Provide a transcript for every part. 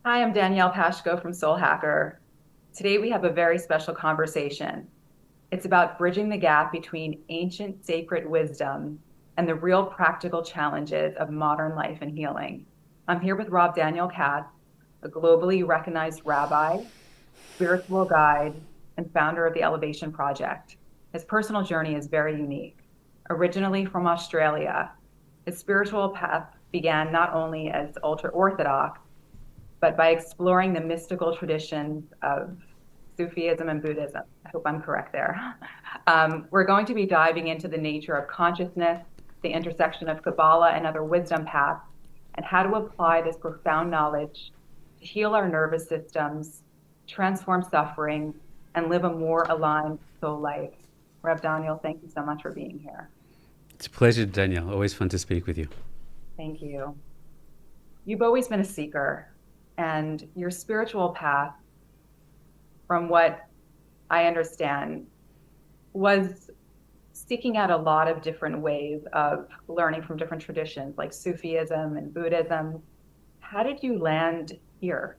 Hi, I'm Danielle Pashko from Soulhakker. Today we have a very special conversation. It's about bridging the gap between ancient sacred wisdom and the real practical challenges of modern life and healing. I'm here with Rav Doniel Katz, a globally recognized rabbi, spiritual guide, and founder of the Elevation Project. His personal journey is very unique. Originally from Australia, his spiritual path began not only as ultra Orthodox, but by exploring the mystical traditions of Sufism and Buddhism. I hope I'm correct there. We're going to be diving into the nature of consciousness, the intersection of Kabbalah and other wisdom paths, and how to apply this profound knowledge to heal our nervous systems, transform suffering, and live a more aligned soul life. Rev Daniel, thank you so much for being here. It's a pleasure, Danielle. Always fun to speak with you. Thank you. You've always been a seeker, and your spiritual path, from what I understand, was seeking out a lot of different ways of learning from different traditions like Sufism and Buddhism. How did you land here?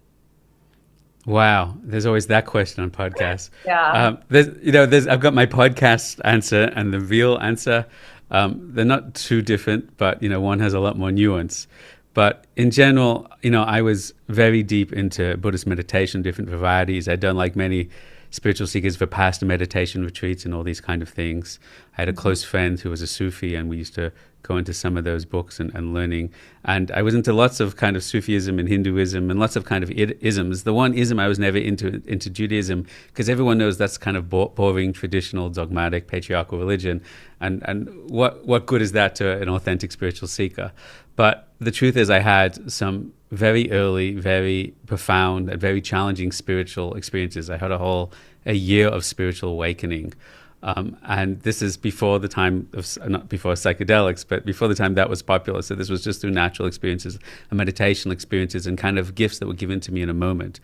Wow, there's always that question on podcasts. Yeah. I've got my podcast answer and the real answer. They're not too different, but one has a lot more nuance. But in general, I was very deep into Buddhist meditation, different varieties. I'd done like many spiritual seekers Vipassana meditation retreats and all these kind of things. I had a close friend who was a Sufi, and we used to go into some of those books and learning. And I was into lots of kind of Sufism and Hinduism and lots of kind of isms. The one ism I was never into Judaism, because everyone knows that's kind of boring, traditional, dogmatic, patriarchal religion. And what good is that to an authentic spiritual seeker? But the truth is I had some very early, very profound, and very challenging spiritual experiences. I had a year of spiritual awakening. And this is before the time of, not before psychedelics, but before the time that was popular. So this was just through natural experiences and meditational experiences and kind of gifts that were given to me in a moment.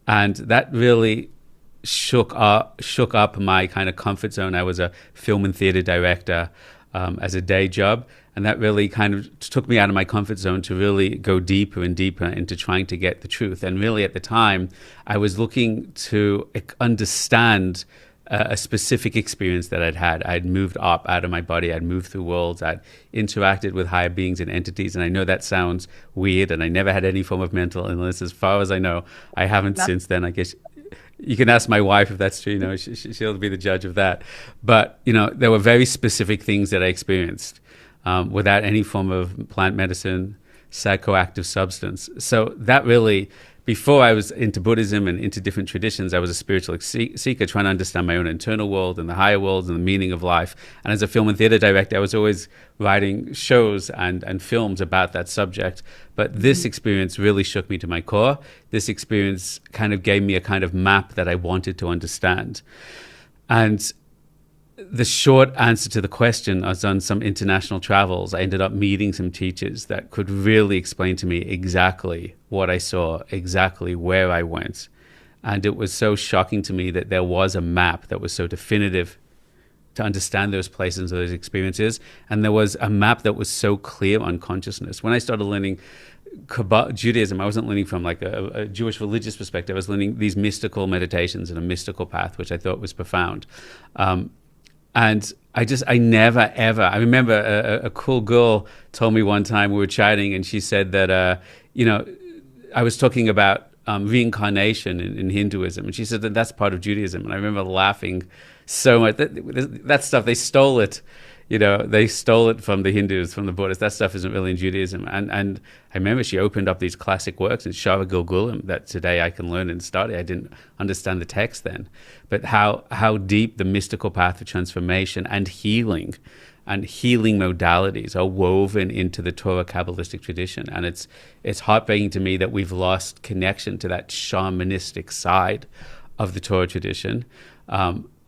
And that really shook up my kind of comfort zone. I was a film and theater director as a day job. And that really kind of took me out of my comfort zone to really go deeper and deeper into trying to get the truth. And really at the time, I was looking to understand a specific experience that I'd had. I'd moved up out of my body. I'd moved through worlds. I'd interacted with higher beings and entities. And I know that sounds weird, and I never had any form of mental illness. As far as I know, I haven't since then. I guess you can ask my wife if that's true. She'll be the judge of that. But, there were very specific things that I experienced without any form of plant medicine, psychoactive substance. So that really, before I was into Buddhism and into different traditions, I was a spiritual seeker trying to understand my own internal world and the higher worlds and the meaning of life. And as a film and theater director, I was always writing shows and films about that subject. But this experience really shook me to my core. This experience kind of gave me a kind of map that I wanted to understand. And the short answer to the question, I was on some international travels. I ended up meeting some teachers that could really explain to me exactly what I saw, exactly where I went. And it was so shocking to me that there was a map that was so definitive to understand those places, those experiences. And there was a map that was so clear on consciousness. When I started learning Judaism, I wasn't learning from like a Jewish religious perspective. I was learning these mystical meditations and a mystical path, which I thought was profound. And I never, ever, I remember a cool girl told me one time, we were chatting, and she said that, I was talking about reincarnation in Hinduism. And she said that that's part of Judaism. And I remember laughing so much. That stuff, they stole it. They stole it from the Hindus, from the Buddhists. That stuff isn't really in Judaism. And I remember she opened up these classic works in Shara Gilgulim that today I can learn and study. I didn't understand the text then. But how deep the mystical path of transformation and healing modalities are woven into the Torah Kabbalistic tradition. And it's heartbreaking to me that we've lost connection to that shamanistic side of the Torah tradition.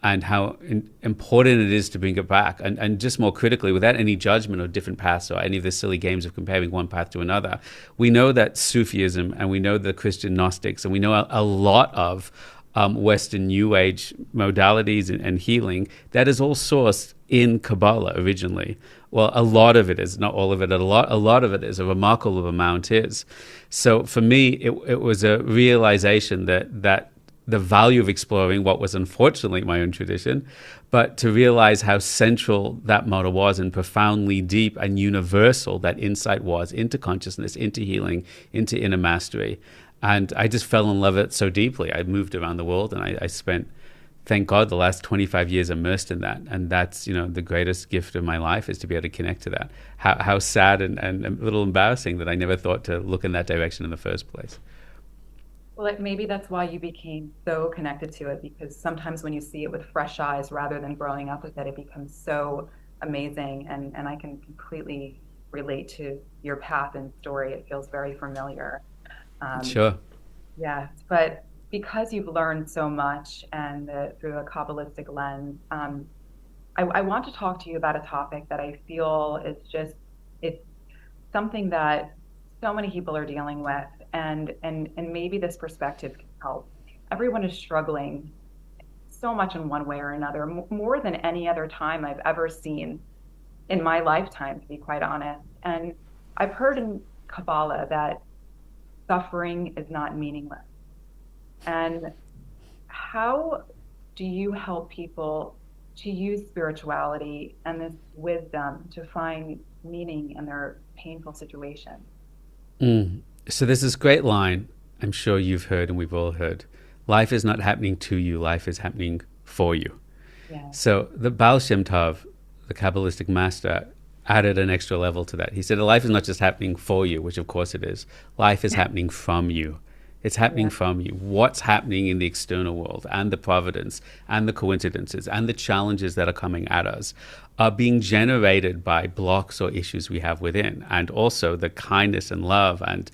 And how important it is to bring it back. And just more critically, without any judgment of different paths or any of the silly games of comparing one path to another, we know that Sufism and we know the Christian Gnostics and we know a lot of Western New Age modalities and healing, that is all sourced in Kabbalah originally, Well, a lot of it is, not all of it. A lot of it is. A remarkable amount is. So for me, it was a realization that the value of exploring what was unfortunately my own tradition, but to realize how central that model was and profoundly deep and universal that insight was into consciousness, into healing, into inner mastery. And I just fell in love with it so deeply. I moved around the world, and I spent, thank God, the last 25 years immersed in that. And that's, the greatest gift of my life, is to be able to connect to that. How sad and a little embarrassing that I never thought to look in that direction in the first place. Well, maybe that's why you became so connected to it, because sometimes when you see it with fresh eyes rather than growing up with it, it becomes so amazing. And I can completely relate to your path and story. It feels very familiar. Um, Sure. yeah, but because you've learned so much and through a Kabbalistic lens, I want to talk to you about a topic that I feel is just, it's something that so many people are dealing with, and maybe this perspective can help. Everyone is struggling so much in one way or another, more than any other time I've ever seen in my lifetime, to be quite honest. And I've heard in Kabbalah that suffering is not meaningless. And how do you help people to use spirituality and this wisdom to find meaning in their painful situation? So there's this great line I'm sure you've heard and we've all heard. Life is not happening to you, life is happening for you. Yeah. So the Baal Shem Tov, the Kabbalistic master, added an extra level to that. He said, life is not just happening for you, which of course it is. Life is happening from you. It's happening from you. What's happening in the external world and the providence and the coincidences and the challenges that are coming at us are being generated by blocks or issues we have within, and also the kindness and love and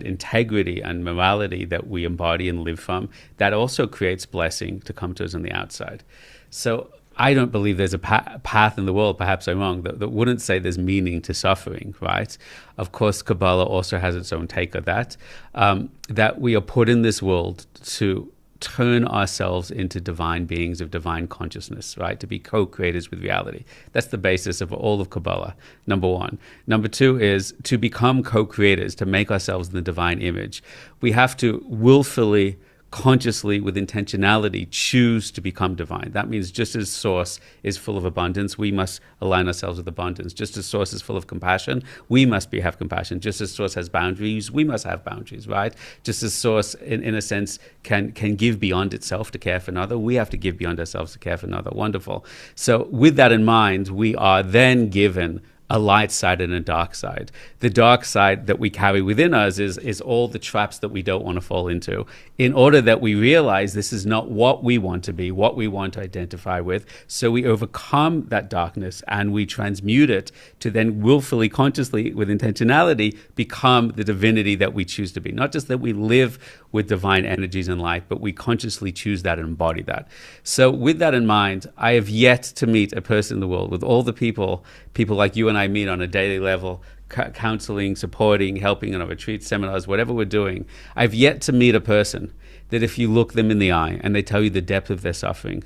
integrity and morality that we embody and live from, that also creates blessing to come to us on the outside. So I don't believe there's a path in the world, perhaps I'm wrong, that wouldn't say there's meaning to suffering, right? Of course, Kabbalah also has its own take of that, that we are put in this world to turn ourselves into divine beings of divine consciousness, right? To be co-creators with reality. That's the basis of all of Kabbalah, number one. Number two is to become co-creators, to make ourselves in the divine image. We have to willfully, consciously, with intentionality, choose to become divine. That means just as Source is full of abundance, we must align ourselves with abundance. Just as Source is full of compassion, we must have compassion. Just as Source has boundaries, we must have boundaries, right? Just as Source, in a sense, can give beyond itself to care for another, we have to give beyond ourselves to care for another. Wonderful. So with that in mind, we are then given a light side and a dark side. The dark side that we carry within us is all the traps that we don't want to fall into, in order that we realize this is not what we want to be, what we want to identify with. So we overcome that darkness and we transmute it to then willfully, consciously, with intentionality, become the divinity that we choose to be. Not just that we live with divine energies in life, but we consciously choose that and embody that. So with that in mind, I have yet to meet a person in the world, with all the people like you and I meet on a daily level, counseling, supporting, helping in our retreats, seminars, whatever we're doing. I've yet to meet a person that if you look them in the eye and they tell you the depth of their suffering,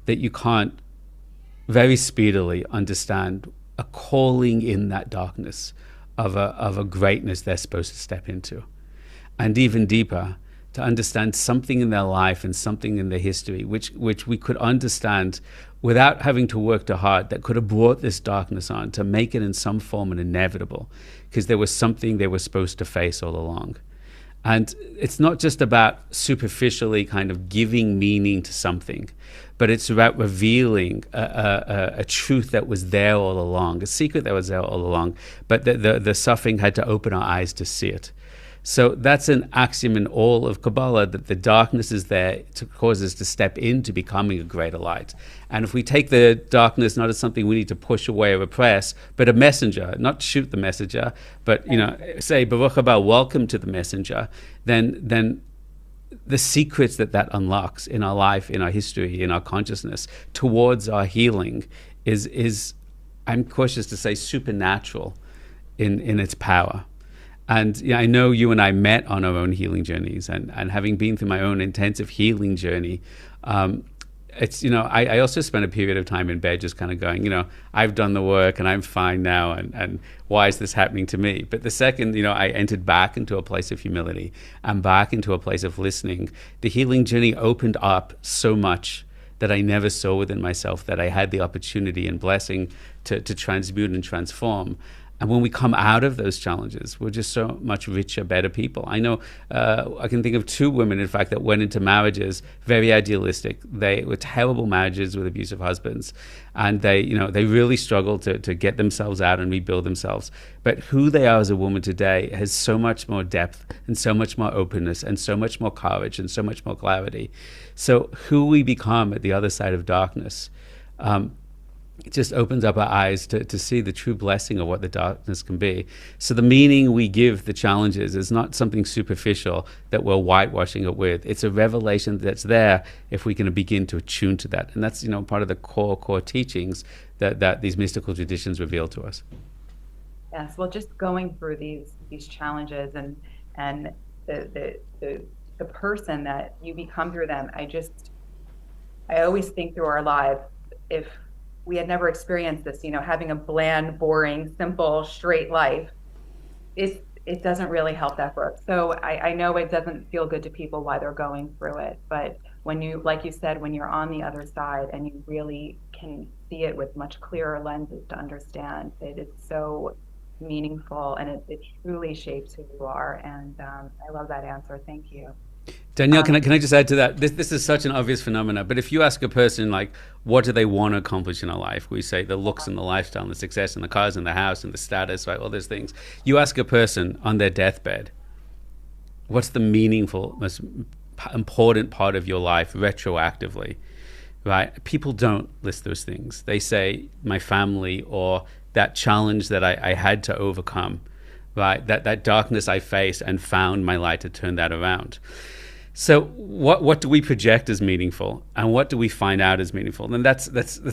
that you can't very speedily understand a calling in that darkness of a greatness they're supposed to step into. And even deeper, to understand something in their life and something in their history, which we could understand without having to work too hard, that could have brought this darkness on, to make it in some form an inevitable, because there was something they were supposed to face all along. And it's not just about superficially kind of giving meaning to something, but it's about revealing a truth that was there all along, a secret that was there all along, but the suffering had to open our eyes to see it. So that's an axiom in all of Kabbalah, that the darkness is there to cause us to step into becoming a greater light. And if we take the darkness not as something we need to push away or repress, but a messenger, not shoot the messenger, but say Baruch haba, welcome to the messenger, then the secrets that unlocks in our life, in our history, in our consciousness towards our healing is I'm cautious to say supernatural in its power. And I know you and I met on our own healing journeys, and having been through my own intensive healing journey, it's, I also spent a period of time in bed just kind of going, I've done the work and I'm fine now, and why is this happening to me? But the second, I entered back into a place of humility and back into a place of listening, the healing journey opened up so much that I never saw within myself, that I had the opportunity and blessing to transmute and transform. And when we come out of those challenges, we're just so much richer, better people. I know, I can think of 2 women, in fact, that went into marriages very idealistic. They were terrible marriages with abusive husbands. And they really struggled to get themselves out and rebuild themselves. But who they are as a woman today has so much more depth and so much more openness and so much more courage and so much more clarity. So who we become at the other side of darkness, it just opens up our eyes to see the true blessing of what the darkness can be. So the meaning we give the challenges is not something superficial that we're whitewashing it with. It's a revelation that's there if we can begin to attune to that. And that's, part of the core teachings that these mystical traditions reveal to us. Yes, well, just going through these challenges and the person that you become through them, I always think through our lives, if we had never experienced this, having a bland, boring, simple, straight life, it doesn't really help that growth. So I know it doesn't feel good to people while they're going through it, but when you, like you said, when you're on the other side and you really can see it with much clearer lenses to understand, it's so meaningful, and it truly shapes who you are. And I love that answer. Thank you. Danielle, can I just add to that? This is such an obvious phenomenon, but if you ask a person, like, what do they want to accomplish in a life? We say the looks and the lifestyle and the success and the cars and the house and the status, right? All those things. You ask a person on their deathbed, what's the meaningful, most important part of your life retroactively, right? People don't list those things. They say my family, or that challenge that I had to overcome, right? That darkness I faced and found my light to turn that around. So what do we project as meaningful, and what do we find out as meaningful? And that's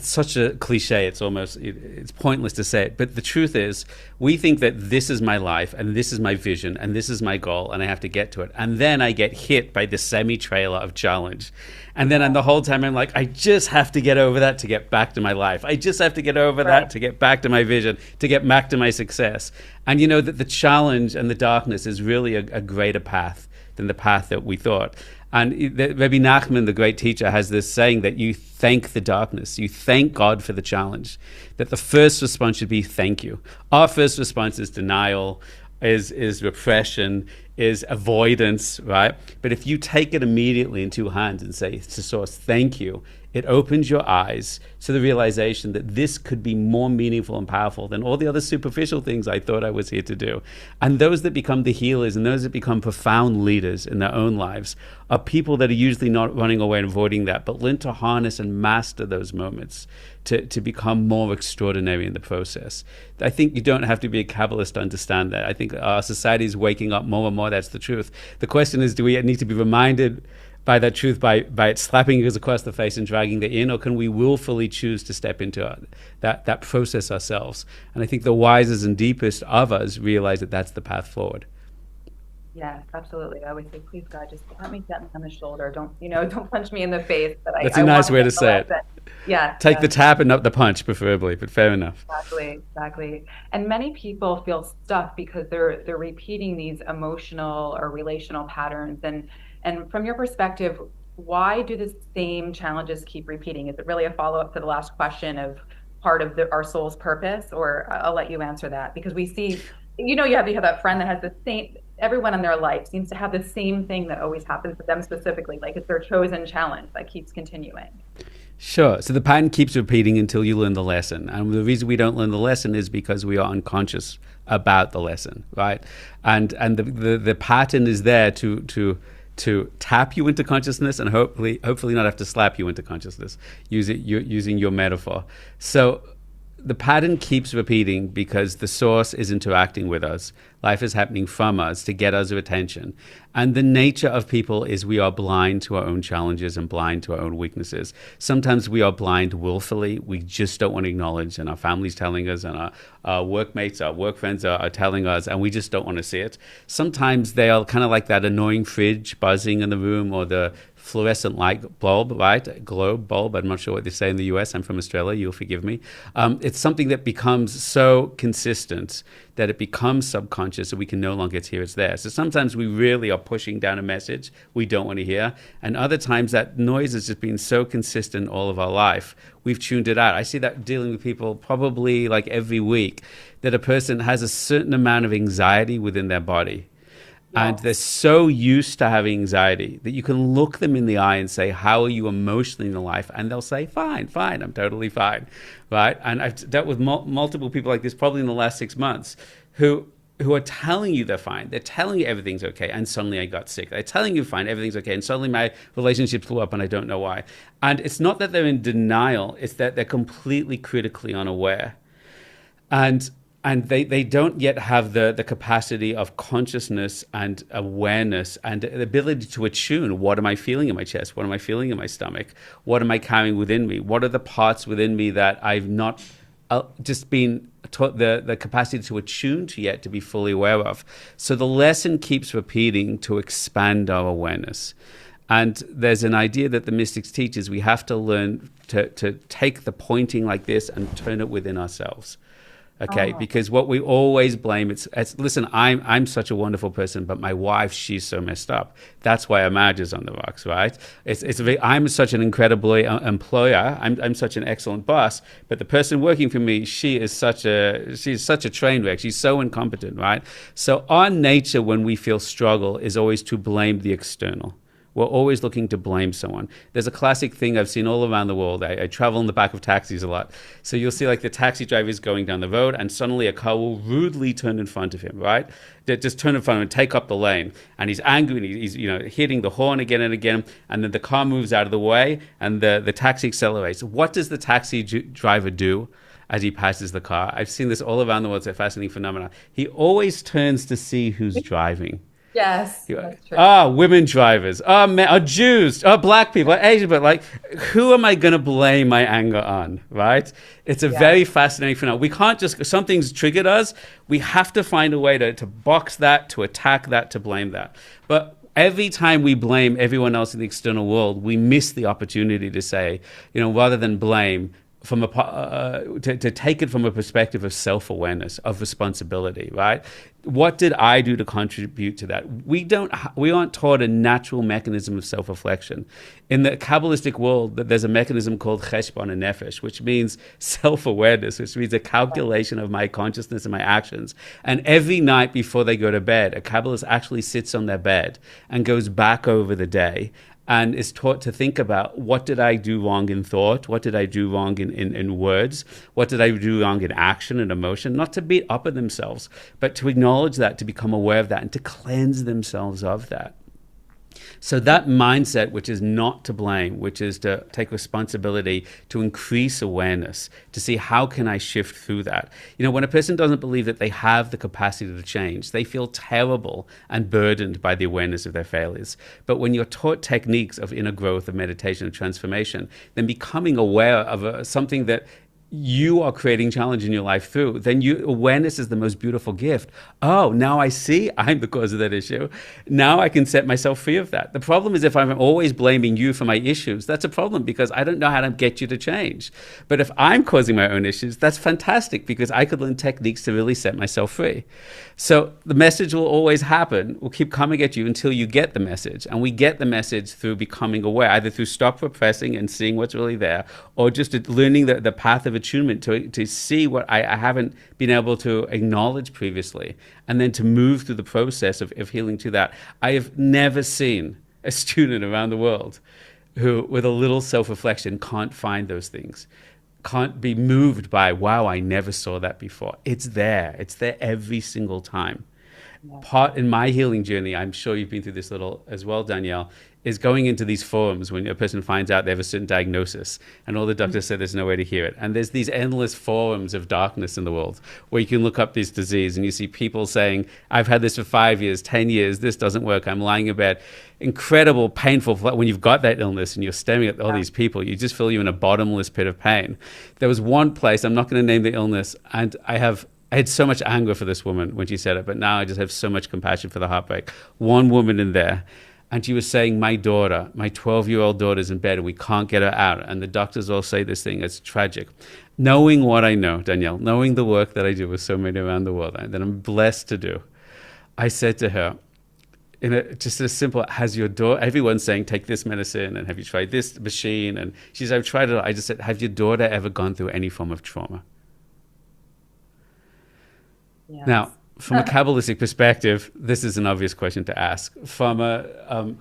such a cliche. It's pointless to say it. But the truth is, we think that this is my life, and this is my vision, and this is my goal, and I have to get to it. And then I get hit by the semi-trailer of challenge. And then the whole time I'm like, I just have to get over that to get back to my life. I just have to get over that to get back to my vision, to get back to my success. And that the challenge and the darkness is really a greater path than the path that we thought. And Rabbi Nachman, the great teacher, has this saying that you thank the darkness, you thank God for the challenge, that the first response should be thank you. Our first response is denial, is repression, is avoidance, right? But if you take it immediately in 2 hands and say to Source, thank you, it opens your eyes to the realization that this could be more meaningful and powerful than all the other superficial things I thought I was here to do. And those that become the healers and those that become profound leaders in their own lives are people that are usually not running away and avoiding that, but learn to harness and master those moments to become more extraordinary in the process. I think you don't have to be a Kabbalist to understand that. I think our society is waking up more and more. That's the truth. The question is, do we need to be reminded by that truth, by it slapping us across the face and dragging it in, or can we willfully choose to step into that process ourselves? And I think the wisest and deepest of us realize that that's the path forward. Yeah, absolutely. I always say, please, God, just pat me gently on the shoulder. Don't punch me in the face. But that's a nice way to say it. Yeah. Take the tap and not the punch, preferably, but fair enough. Exactly. And many people feel stuck because they're repeating these emotional or relational patterns. And from your perspective, why do the same challenges keep repeating? Is it really a follow-up to the last question of part of our soul's purpose? Or I'll let you answer that, because we see, you have that friend that has the same, everyone in their life seems to have the same thing that always happens to them specifically, like it's their chosen challenge that keeps continuing. Sure. So the pattern keeps repeating until you learn the lesson. And the reason we don't learn the lesson is because we are unconscious about the lesson, right? And the pattern is there to tap you into consciousness and hopefully not have to slap you into consciousness, using your metaphor. So the pattern keeps repeating because the source is interacting with us. Life is happening from us to get our attention. And the nature of people is we are blind to our own challenges and blind to our own weaknesses. Sometimes we are blind willfully. We just don't want to acknowledge, and our family's telling us, and our workmates, our work friends are telling us, and we just don't want to see it. Sometimes they are kind of like that annoying fridge buzzing in the room, or the fluorescent light bulb, right? A globe bulb. I'm not sure what they say in the US. I'm from Australia. You'll forgive me. It's something that becomes so consistent that it becomes subconscious and we can no longer hear it's there. So sometimes we really are pushing down a message we don't want to hear. And other times that noise has just been so consistent all of our life, we've tuned it out. I see that dealing with people probably like every week, that a person has a certain amount of anxiety within their body. And they're so used to having anxiety that you can look them in the eye and say, how are you emotionally in life? And they'll say, fine, I'm totally fine, right? And I've dealt with multiple people like this probably in the last 6 months who are telling you they're fine. They're telling you everything's okay, and suddenly I got sick. They're telling you fine, everything's okay, and suddenly my relationship blew up and I don't know why. And it's not that they're in denial, it's that they're completely critically unaware. And they don't yet have the capacity of consciousness and awareness and the ability to attune. What am I feeling in my chest? What am I feeling in my stomach? What am I carrying within me? What are the parts within me that I've not just been taught the capacity to attune to yet, to be fully aware of? So the lesson keeps repeating to expand our awareness. And there's an idea that the mystics teach is we have to learn to take the pointing like this and turn it within ourselves. Okay, because what we always blame, it's listen, I'm such a wonderful person, but my wife, she's so messed up. That's why our marriage is on the rocks, right? I'm such an incredible employer. I'm such an excellent boss, but the person working for me, she's such a train wreck. She's so incompetent, right? So our nature when we feel struggle is always to blame the external. We're always looking to blame someone. There's a classic thing I've seen all around the world. I travel in the back of taxis a lot. So you'll see like the taxi driver is going down the road and suddenly a car will rudely turn in front of him, right? They just turn in front of him and take up the lane. And he's angry and he's hitting the horn again and again. And then the car moves out of the way and the taxi accelerates. What does the taxi driver do as he passes the car? I've seen this all around the world. It's a fascinating phenomenon. He always turns to see who's driving. Yes, that's true. Women drivers. Men, Jews. Black people. Asian. But like, who am I going to blame my anger on? Right? It's a very fascinating phenomenon. We can't just, something's triggered us. We have to find a way to box that, to attack that, to blame that. But every time we blame everyone else in the external world, we miss the opportunity to say, rather than blame, from to take it from a perspective of self-awareness, of responsibility, right? What did I do to contribute to that? We aren't taught a natural mechanism of self-reflection. In the Kabbalistic world, there's a mechanism called cheshbon nefesh, which means self-awareness, which means a calculation of my consciousness and my actions. And every night before they go to bed, a Kabbalist actually sits on their bed and goes back over the day and is taught to think about, what did I do wrong in thought? What did I do wrong in words? What did I do wrong in action and emotion? Not to beat up on themselves, but to acknowledge that, to become aware of that, and to cleanse themselves of that. So that mindset, which is not to blame, which is to take responsibility, to increase awareness, to see how can I shift through that. When a person doesn't believe that they have the capacity to change, they feel terrible and burdened by the awareness of their failures. But when you're taught techniques of inner growth, of meditation, of transformation, then becoming aware of something that you are creating challenge in your life through, then awareness is the most beautiful gift. Oh, now I see I'm the cause of that issue. Now I can set myself free of that. The problem is if I'm always blaming you for my issues, that's a problem because I don't know how to get you to change. But if I'm causing my own issues, that's fantastic because I could learn techniques to really set myself free. So the message will always happen, will keep coming at you until you get the message. And we get the message through becoming aware, either through stop repressing and seeing what's really there, or just learning the path of attunement to see what I haven't been able to acknowledge previously, and then to move through the process of healing to that. I have never seen a student around the world who, with a little self-reflection, can't find those things, can't be moved by, wow, I never saw that before. It's there every single time. Yeah. Part in my healing journey, I'm sure you've been through this little as well, Danielle, is going into these forums when a person finds out they have a certain diagnosis and all the doctors say there's no way to hear it. And there's these endless forums of darkness in the world where you can look up this disease and you see people saying, I've had this for 5 years, 10 years, this doesn't work, I'm lying in bed. Incredible, painful. When you've got that illness and you're staring at all these people, you just feel you're in a bottomless pit of pain. There was one place, I'm not going to name the illness, and I had so much anger for this woman when she said it, but now I just have so much compassion for the heartbreak. One woman in there, And she was saying, my daughter, my 12-year-old daughter's in bed and we can't get her out. And the doctors all say this thing, it's tragic. Knowing what I know, Danielle, knowing the work that I do with so many around the world, that I'm blessed to do, I said to her, just as simple, has your daughter, everyone's saying, take this medicine and have you tried this machine? And she said, I've tried it. I just said, have your daughter ever gone through any form of trauma? Yes. Now, from a Kabbalistic perspective, this is an obvious question to ask. From a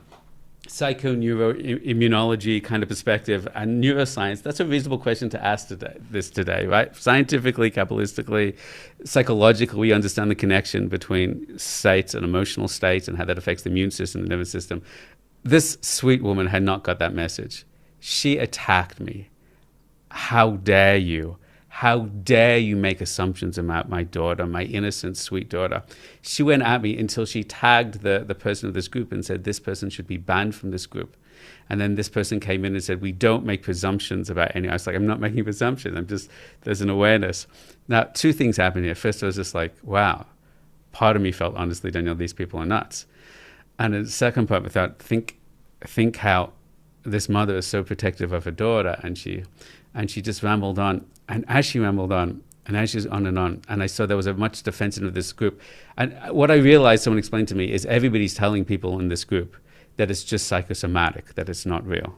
psychoneuroimmunology kind of perspective and neuroscience, that's a reasonable question to ask today, right? Scientifically, Kabbalistically, psychologically, we understand the connection between states and emotional states and how that affects the immune system, the nervous system. This sweet woman had not got that message. She attacked me. How dare you? How dare you make assumptions about my daughter, my innocent, sweet daughter? She went at me until she tagged the person of this group and said, this person should be banned from this group. And then this person came in and said, we don't make presumptions about any. I was like, I'm not making presumptions. There's an awareness. Now, two things happened here. First, I was just like, wow. Part of me felt, honestly, Danielle, these people are nuts. And the second part, I thought, think how this mother is so protective of her daughter. And she just rambled on. And as she rambled on, and as she was on, and I saw there was a much defensive of this group. And what I realized, someone explained to me, is everybody's telling people in this group that it's just psychosomatic, that it's not real.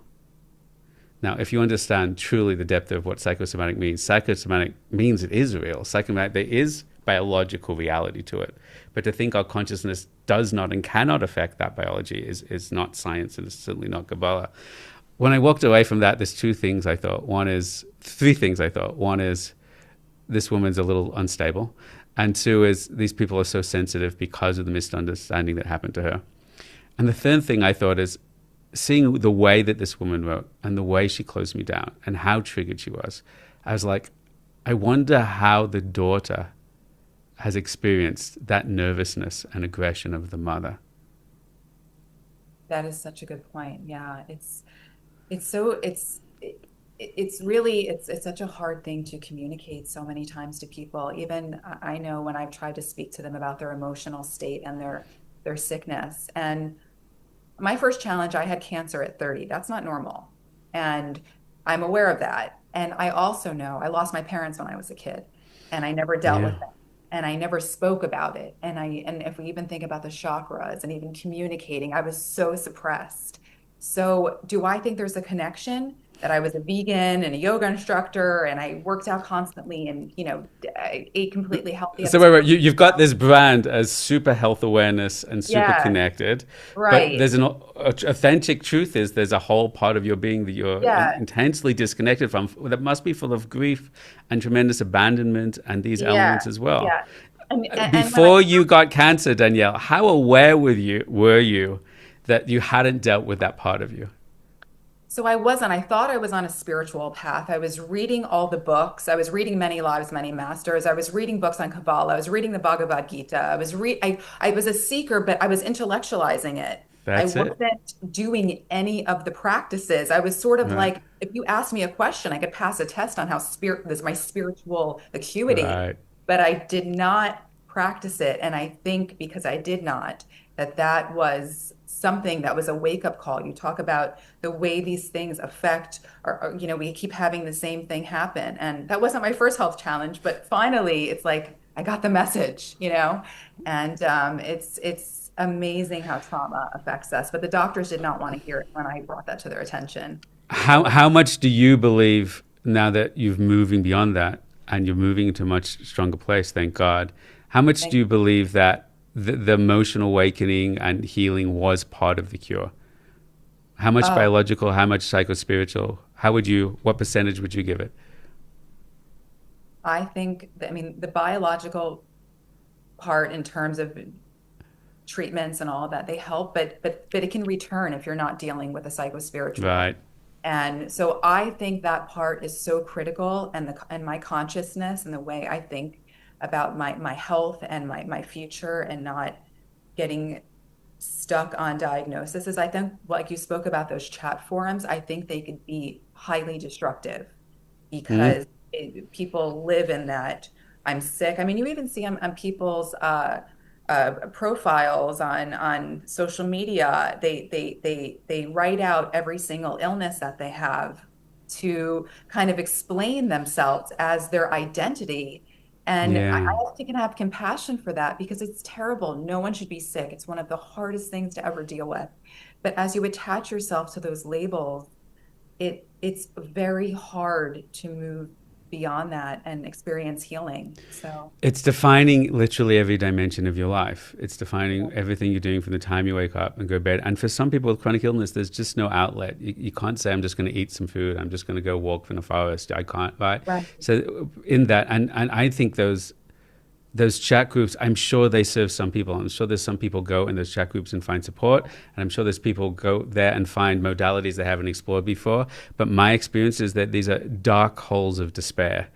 Now, if you understand truly the depth of what psychosomatic means it is real. Psychosomatic, there is biological reality to it. But to think our consciousness does not and cannot affect that biology is not science, and it's certainly not Kabbalah. When I walked away from that, there's three things I thought. One is, this woman's a little unstable. And two is, these people are so sensitive because of the misunderstanding that happened to her. And the third thing I thought is, seeing the way that this woman wrote and the way she closed me down and how triggered she was, I was like, I wonder how the daughter has experienced that nervousness and aggression of the mother. That is such a good point. Yeah, it's so it's really it's such a hard thing to communicate so many times to people. Even I know when I've tried to speak to them about their emotional state and their sickness. And my first challenge, I had cancer at 30. That's not normal. And I'm aware of that. And I also know I lost my parents when I was a kid, and I never dealt with Yeah. them. And I never spoke about it. And if we even think about the chakras and even communicating, I was so suppressed. So do I think there's a connection that I was a vegan and a yoga instructor and I worked out constantly and, I ate completely healthy at So a certain you've got this brand as super health awareness and super Yeah, connected, but right. there's an authentic truth is there's a whole part of your being that you're Yeah, intensely disconnected from that must be full of grief and tremendous abandonment and these elements yeah, as well. yeah. And when I Before you got cancer, Danielle, how aware were you that you hadn't dealt with that part of you? So I wasn't. I thought I was on a spiritual path. I was reading all the books. I was reading Many Lives, Many Masters. I was reading books on Kabbalah. I was reading the Bhagavad Gita. I was a seeker, but I was intellectualizing it. I That's it. wasn't doing any of the practices. I was sort of Right. like, if you asked me a question, I could pass a test on how this my spiritual acuity, Right. but I did not practice it. And I think because I did not, that was something that was a wake-up call. You talk about the way these things affect we keep having the same thing happen. And that wasn't my first health challenge, but finally it's like I got the message. And it's amazing how trauma affects us. But the doctors did not want to hear it when I brought that to their attention. How much do you believe now that you're moving beyond that and you're moving into a much stronger place, thank God? How much do Thank you believe that the emotional awakening and healing was part of the cure? How much Oh, biological, how much psycho-spiritual? What percentage would you give it? I think that, I mean, the biological part in terms of treatments and all of that, they help, but it can return if you're not dealing with a psychospiritual. Right. And so I think that part is so critical, and my consciousness and the way I think about my health and my future and not getting stuck on diagnosis is, I think, like you spoke about those chat forums, I think they could be highly destructive Mm. because people live in that I'm sick. I mean, you even see on people's profiles on social media. They write out every single illness that they have to kind of explain themselves as their identity. And Yeah. I also can have compassion for that because it's terrible. No one should be sick. It's one of the hardest things to ever deal with. But as you attach yourself to those labels, it's very hard to move beyond that and experience healing. So, It's defining literally every dimension of your life. It's defining yeah. everything you're doing from the time you wake up and go to bed. And for some people with chronic illness, there's just no outlet. You can't say, I'm just going to eat some food. I'm just going to go walk in the forest. I can't, right? Right. So in that, and I think those chat groups, I'm sure they serve some people. I'm sure there's some people go in those chat groups and find support. And I'm sure there's people go there and find modalities they haven't explored before. But my experience is that these are dark holes of despair,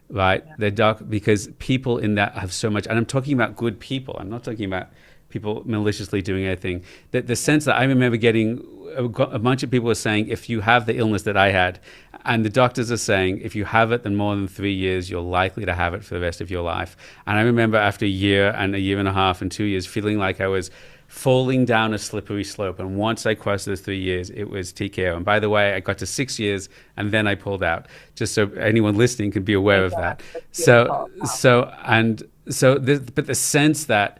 right? Yeah. They're dark because people in that have so much, and I'm talking about good people. I'm not talking about people maliciously doing anything. The sense that I remember getting a bunch of people are saying, if you have the illness that I had, and the doctors are saying, if you have it, then more than 3 years, you're likely to have it for the rest of your life. And I remember after a year and a year and a half and 2 years, feeling like I was falling down a slippery slope. And once I crossed those 3 years, it was TKO. And by the way, I got to 6 years and then I pulled out, just so anyone listening can be aware Thank of God. that. That's So, beautiful. Wow. but the sense that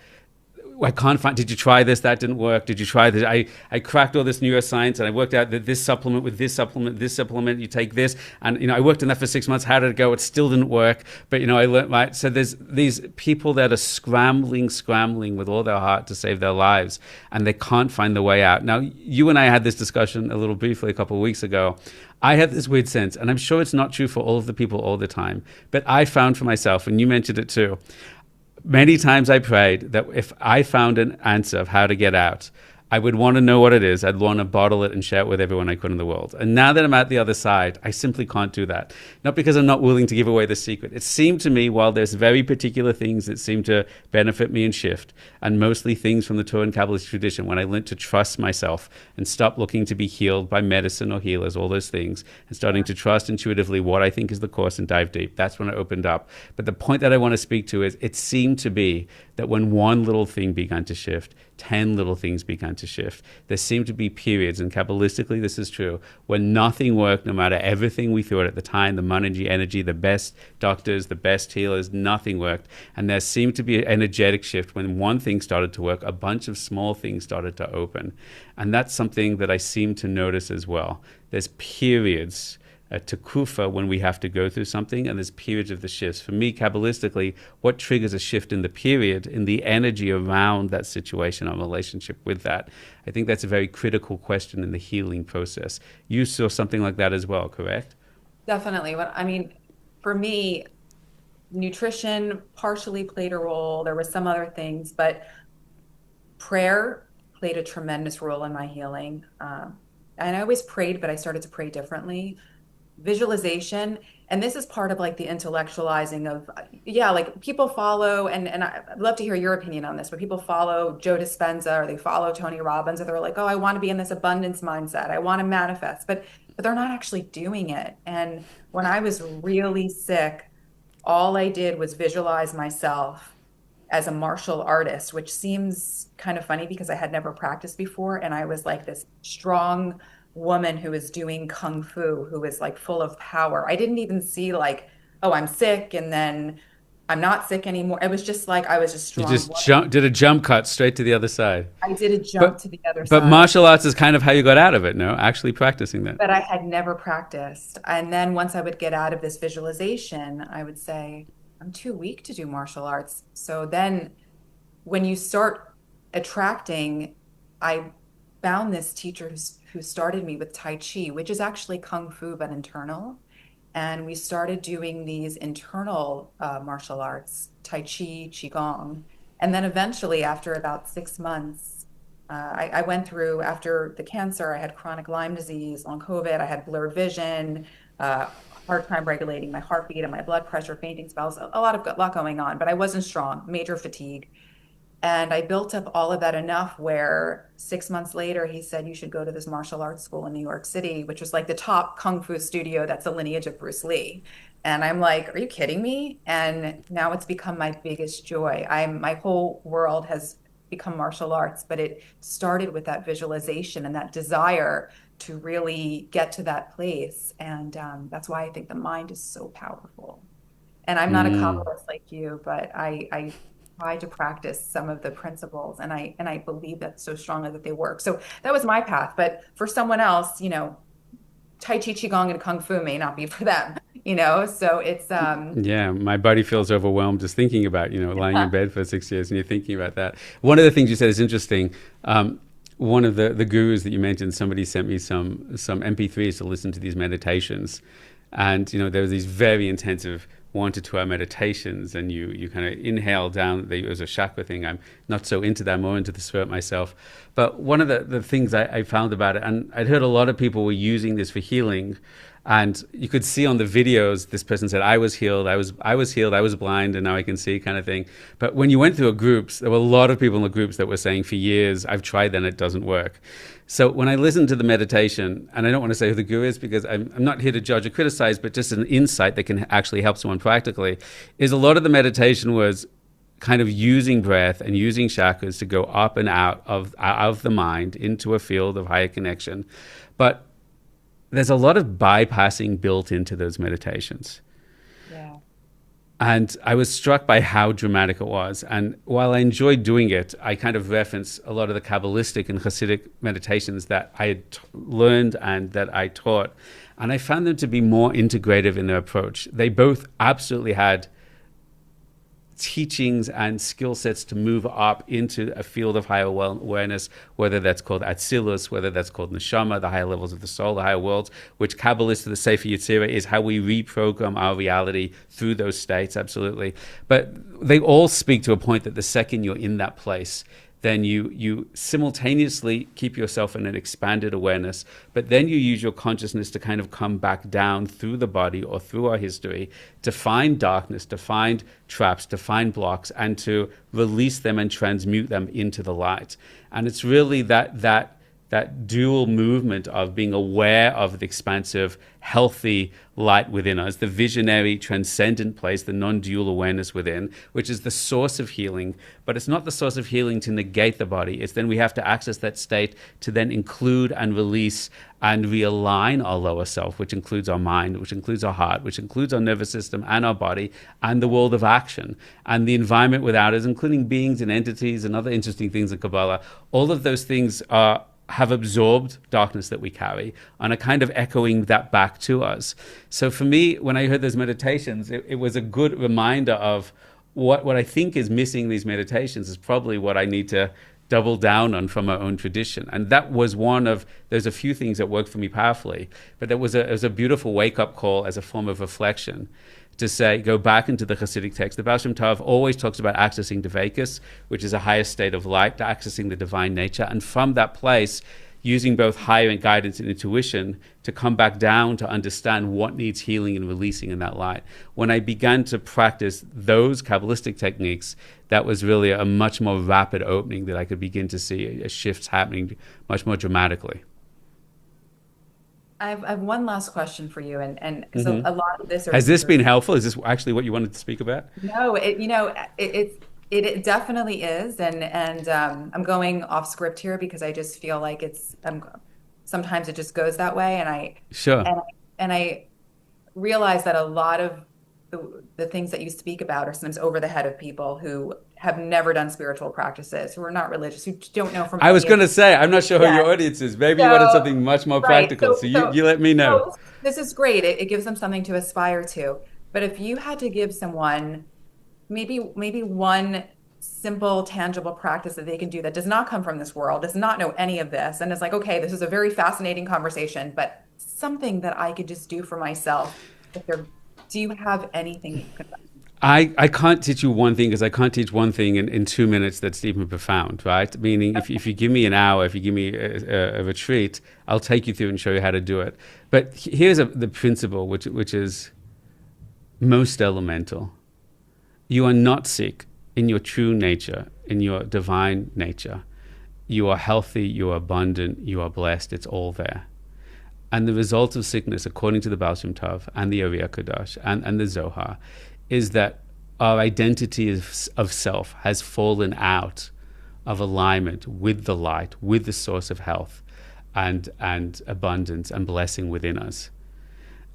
I can't find, did you try this? That didn't work. Did you try this? I cracked all this neuroscience and I worked out that this supplement with this supplement, you take this. And, I worked on that for 6 months. How did it go? It still didn't work. But, I learned, right? So there's these people that are scrambling with all their heart to save their lives and they can't find the way out. Now, you and I had this discussion a little briefly a couple of weeks ago. I have this weird sense, and I'm sure it's not true for all of the people all the time, but I found for myself, and you mentioned it too, many times I prayed that if I found an answer of how to get out, I would want to know what it is. I'd want to bottle it and share it with everyone I could in the world. And now that I'm at the other side, I simply can't do that. Not because I'm not willing to give away the secret. It seemed to me, while there's very particular things that seem to benefit me and shift, and mostly things from the Torah and Kabbalistic tradition, when I learned to trust myself and stop looking to be healed by medicine or healers, all those things, and starting to trust intuitively what I think is the course and dive deep, that's when I opened up. But the point that I want to speak to is, it seemed to be that when one little thing began to shift, 10 little things began to shift. There seemed to be periods, and Kabbalistically this is true, when nothing worked, no matter everything we thought at the time, the money, energy, the best doctors, the best healers, nothing worked. And there seemed to be an energetic shift when one thing started to work, a bunch of small things started to open. And that's something that I seem to notice as well. There's periods to kufa when we have to go through something, and there's periods of the shifts. For me, Kabbalistically, what triggers a shift in the period, in the energy around that situation, our relationship with that? I think that's a very critical question in the healing process. You saw something like that as well, correct? Definitely. But I mean, for me, nutrition partially played a role. There were some other things, but prayer played a tremendous role in my healing. And I always prayed, but I started to pray differently. Visualization, and this is part of like the intellectualizing of, yeah, like people follow, and I'd love to hear your opinion on this, but people follow Joe Dispenza or they follow Tony Robbins, or they're like, oh, I want to be in this abundance mindset, I want to manifest, but they're not actually doing it. And when I was really sick, all I did was visualize myself as a martial artist, which seems kind of funny because I had never practiced before. And I was like this strong woman who was doing kung fu, who was like full of power. I didn't even see like, oh, I'm sick and then I'm not sick anymore. It was just like I was a You strong just woman. did a jump cut straight to the other side. I did a jump But to the other but side, martial arts is kind of how you got out of it, no? Actually practicing that. but I had never practiced. And then once I would get out of this visualization, I would say, I'm too weak to do martial arts. So then when you start attracting, I found this teacher who started me with Tai Chi, which is actually Kung Fu, but internal. And we started doing these internal martial arts, Tai Chi, Qigong. And then eventually, after about 6 months, I went through, after the cancer, I had chronic Lyme disease, long COVID, I had blurred vision, uh, hard time regulating my heartbeat and my blood pressure, fainting spells, a lot going on, but I wasn't strong, major fatigue. And I built up all of that enough where 6 months later, he said, you should go to this martial arts school in New York City, which was like the top kung fu studio that's a lineage of Bruce Lee. And I'm like, are you kidding me? And now it's become my biggest joy. My whole world has become martial arts, but it started with that visualization and that desire to really get to that place. And that's why I think the mind is so powerful. And I'm not a Mm. Kabbalist like you, but I try to practice some of the principles, and I believe that so strongly that they work. So that was my path. But for someone else, Tai Chi, Qigong, and Kung Fu may not be for them, So it's Yeah, my body feels overwhelmed just thinking about, lying in bed for 6 years and you're thinking about that. One of the things you said is interesting. One of the gurus that you mentioned, somebody sent me some MP3s to listen to these meditations. And, there was these very intensive 1 to 2 hour meditations, and you kind of inhale down. It was a chakra thing. I'm not so into that, more into the spirit myself. But one of the things I found about it, and I'd heard a lot of people were using this for healing, and you could see on the videos, this person said, I was healed, I was healed, I was blind, and now I can see, kind of thing. But when you went through a groups, there were a lot of people in the groups that were saying, for years, I've tried and it doesn't work. So when I listened to the meditation, and I don't want to say who the guru is because I'm not here to judge or criticize, but just an insight that can actually help someone practically, is a lot of the meditation was kind of using breath and using chakras to go up and out of the mind into a field of higher connection. But there's a lot of bypassing built into those meditations. yeah. And I was struck by how dramatic it was. And while I enjoyed doing it, I kind of reference a lot of the Kabbalistic and Hasidic meditations that I had learned and that I taught. And I found them to be more integrative in their approach. They both absolutely had teachings and skill sets to move up into a field of higher awareness, whether that's called Atzilus, whether that's called Neshama, the higher levels of the soul, the higher worlds, which Kabbalists of the Sefer Yetzirah is how we reprogram our reality through those states, absolutely. But they all speak to a point that the second you're in that place, then you simultaneously keep yourself in an expanded awareness, but then you use your consciousness to kind of come back down through the body or through our history to find darkness, to find traps, to find blocks, and to release them and transmute them into the light. And it's really that dual movement of being aware of the expansive, healthy light within us, the visionary, transcendent place, the non-dual awareness within, which is the source of healing. But it's not the source of healing to negate the body. It's then we have to access that state to then include and release and realign our lower self, which includes our mind, which includes our heart, which includes our nervous system and our body and the world of action and the environment without us, including beings and entities and other interesting things in Kabbalah. All of those things have absorbed darkness that we carry and are kind of echoing that back to us. So for me, when I heard those meditations, it was a good reminder of what I think is missing in these meditations is probably what I need to double down on from our own tradition. And that was there's a few things that worked for me powerfully, but it was a beautiful wake-up call as a form of reflection to say, go back into the Hasidic text. The Baal Shem Tov always talks about accessing Dveikus, which is a higher state of light, accessing the divine nature. And from that place, using both higher guidance and intuition to come back down to understand what needs healing and releasing in that light. When I began to practice those Kabbalistic techniques, that was really a much more rapid opening that I could begin to see a shifts happening much more dramatically. I have one last question for you, and so Mm-hmm. a lot of this are Has this been helpful? Is this actually what you wanted to speak about? no, it definitely is, and I'm going off script here because I just feel like sometimes it just goes that way, Sure. and and I realize that a lot of the things that you speak about are sometimes over the head of people who have never done spiritual practices, who are not religious, who don't know from I was any of going to say, I'm not sure who yeah. your audience is. Maybe you wanted So something much more right. practical. So you let me know. So this is great. It gives them something to aspire to. But if you had to give someone maybe one simple, tangible practice that they can do that does not come from this world, does not know any of this, and it's like, okay, this is a very fascinating conversation, but something that I could just do for myself. Do you have anything you could? I can't teach you one thing because I can't teach one thing in 2 minutes that's deep and profound, right? Meaning, if you give me an hour, if you give me a retreat, I'll take you through and show you how to do it. But here's the principle, which is most elemental. You are not sick in your true nature in your divine nature. You are healthy, you are abundant, you are blessed. It's all there. And the result of sickness, according to the Baal Shem Tov and the Ariya Kodesh and the Zohar, is that our identity of self has fallen out of alignment with the light, with the source of health and abundance and blessing within us.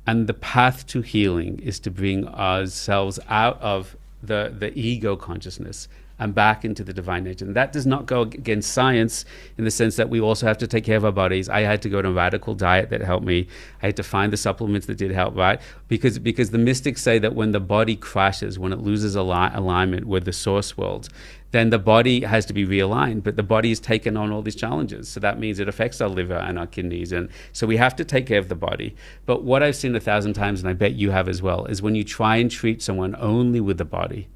And the path to healing is to bring ourselves out of the ego consciousness and back into the divine nature. And that does not go against science in the sense that we also have to take care of our bodies. I had to go on a radical diet that helped me. I had to find the supplements that did help, right? Because the mystics say that when the body crashes, when it loses alignment with the source world, then the body has to be realigned, but the body has taken on all these challenges. So that means it affects our liver and our kidneys. And so we have to take care of the body. But what I've seen 1,000 times, and I bet you have as well, is when you try and treat someone only with the body,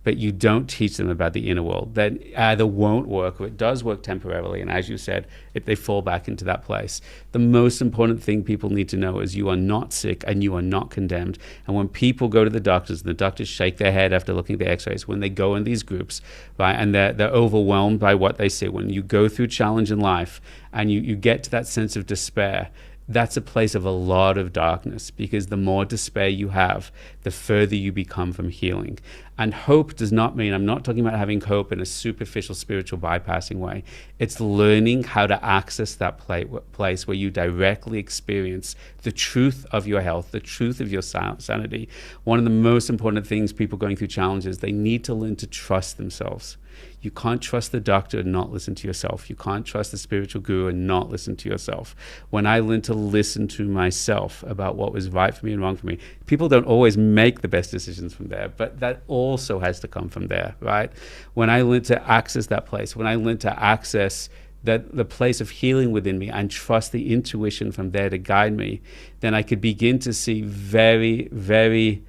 but you don't teach them about the inner world, that either won't work or it does work temporarily. And as you said, they fall back into that place. The most important thing people need to know is you are not sick and you are not condemned. And when people go to the doctors and the doctors shake their head after looking at the x-rays, when they go in these groups, right, and they're overwhelmed by what they see, when you go through challenge in life and you get to that sense of despair, that's a place of a lot of darkness, because the more despair you have, the further you become from healing. And hope does not mean, I'm not talking about having hope in a superficial spiritual bypassing way. It's learning how to access that place where you directly experience the truth of your health, the truth of your sanity. One of the most important things people going through challenges, they need to learn to trust themselves. You can't trust the doctor and not listen to yourself. You can't trust the spiritual guru and not listen to yourself. When I learned to listen to myself about what was right for me and wrong for me, people don't always make the best decisions from there, but that also has to come from there, right? When I learned to access that place, when I learned to access the place of healing within me and trust the intuition from there to guide me, then I could begin to see very, very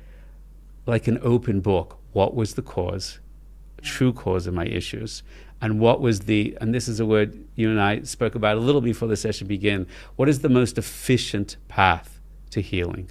like an open book, what was the cause, true cause of my issues, and what was and this is a word you and I spoke about a little before the session began, what is the most efficient path to healing?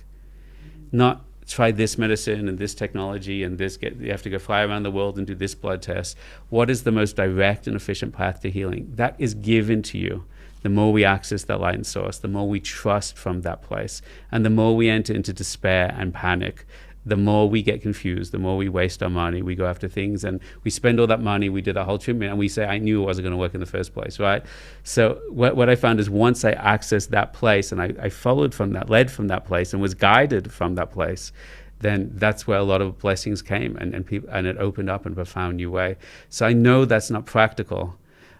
Not try this medicine and this technology and you have to go fly around the world and do this blood test. What is the most direct and efficient path to healing? That is given to you. The more we access that light and source, the more we trust from that place, and the more we enter into despair and panic, the more we get confused, the more we waste our money, we go after things and we spend all that money, we did a whole treatment and we say, I knew it wasn't going to work in the first place, right? So what I found is once I accessed that place and I followed from that, led from that place and was guided from that place, then that's where a lot of blessings came and it opened up in a profound new way. So I know that's not practical,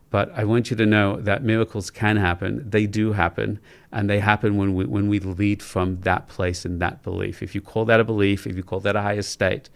but I want you to know that miracles can happen. They do happen, and they happen when we lead from that place and that belief. If you call that a belief, if you call that a higher state,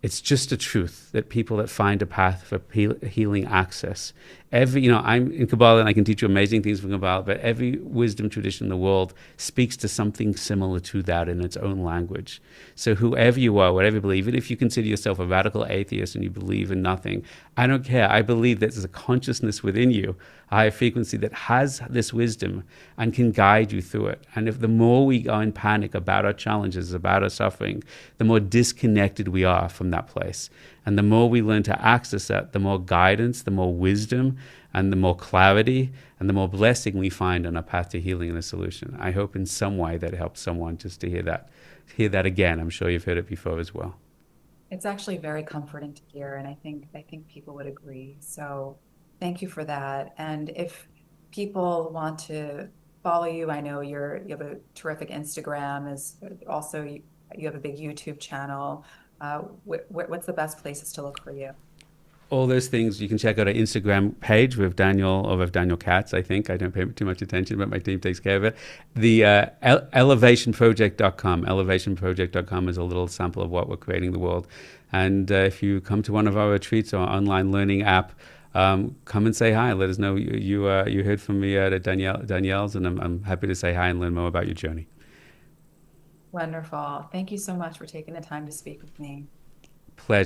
it's just a truth that people that find a path for healing access. I'm in Kabbalah and I can teach you amazing things from Kabbalah, but every wisdom tradition in the world speaks to something similar to that in its own language. So whoever you are, whatever you believe, even if you consider yourself a radical atheist and you believe in nothing, I don't care. I believe that there's a consciousness within you, a higher frequency that has this wisdom and can guide you through it. And if the more we are in panic about our challenges, about our suffering, the more disconnected we are from that place. And the more we learn to access that, the more guidance, the more wisdom, and the more clarity, and the more blessing we find on our path to healing and a solution. I hope in some way that helps someone just to hear that again. I'm sure you've heard it before as well. It's actually very comforting to hear, and I think people would agree. So thank you for that. And if people want to follow you, I know you have a terrific Instagram, you have a big YouTube channel. What's the best places to look for you? All those things you can check out our Instagram page with Rav Doniel Katz, I think. I don't pay too much attention, but my team takes care of it. The elevationproject.com. Elevationproject.com is a little sample of what we're creating in the world. And if you come to one of our retreats or online learning app, come and say hi. Let us know you heard from me at Danielle's, and I'm happy to say hi and learn more about your journey. Wonderful. Thank you so much for taking the time to speak with me. Pleasure.